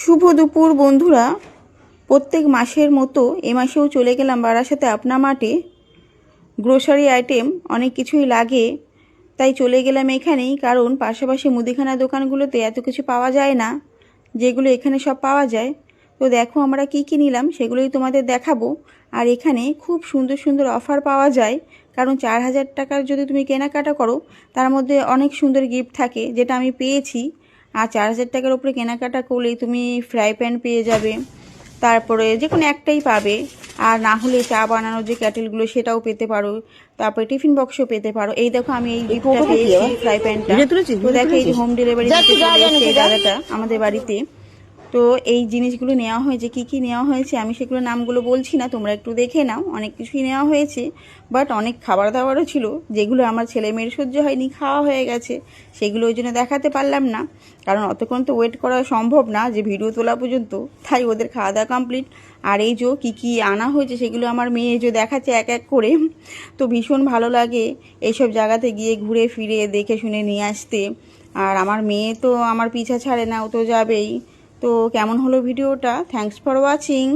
শুভ দুপুর বন্ধুরা। প্রত্যেক মাসের মতো এ মাসেও চলে গেলাম বারাসাতে আপনা মার্টে। গ্রোসারি আইটেম অনেক কিছুই লাগে, তাই চলে গেলাম এখানেই। কারণ পাশাপাশি মুদিখানা দোকানগুলোতে এত কিছু পাওয়া যায় না যেগুলো এখানে সব পাওয়া যায়। তো দেখো আমরা কি কি নিলাম সেগুলোই তোমাদের দেখাবো। আর এখানে খুব সুন্দর সুন্দর অফার পাওয়া যায়, কারণ 4000 টাকার যদি তুমি কেনাকাটা করো তার মধ্যে অনেক সুন্দর গিফট থাকে, যেটা আমি পেয়েছি। আর 4000 টাকার উপরে কেনাকাটা করলেই তুমি ফ্রাই প্যান পেয়ে যাবে, তারপরে যে কোনো একটাই পাবে। আর না হলে চা বানানোর যে ক্যাটেলগুলো সেটাও পেতে পারো, তারপরে টিফিন বক্সও পেতে পারো। এই দেখো আমি এই গিফটটা পেয়েছি, ফ্রাই প্যানটা। তো দেখো এই যে হোম ডেলিভারি দিতে চলে এসেছে এই দাদাটা আমাদের বাড়িতে। তো এই জিনিসগুলো নেওয়া হয়েছে, কি কি নেওয়া হয়েছে আমি সেগুলো নামগুলো বলছি না, তোমরা একটু দেখে নাও। অনেক কিছুই নেওয়া হয়েছে, বাট অনেক খাবার দাবারও ছিল যেগুলো আমার ছেলে মেয়ের সহ্য হয়নি, খাওয়া হয়ে গেছে। সেগুলো ওই জন্য দেখাতে পারলাম না, কারণ অতক্ষণ তো ওয়েট করা সম্ভব না যে ভিডিও তোলা পর্যন্ত। তাই ওদের খাওয়া দাওয়া কমপ্লিট। আর এই যে কী কী আনা হয়েছে সেগুলো আমার মেয়ে যে দেখাচ্ছে এক এক করে। তো ভীষণ ভালো লাগে এইসব জায়গাতে গিয়ে ঘুরে ফিরে দেখে শুনে নিয়ে আসতে। আর আমার মেয়ে তো আমার পিছা ছাড়ে না, ও তো যাবেই। তো কেমন হলো ভিডিওটা? Thanks for watching.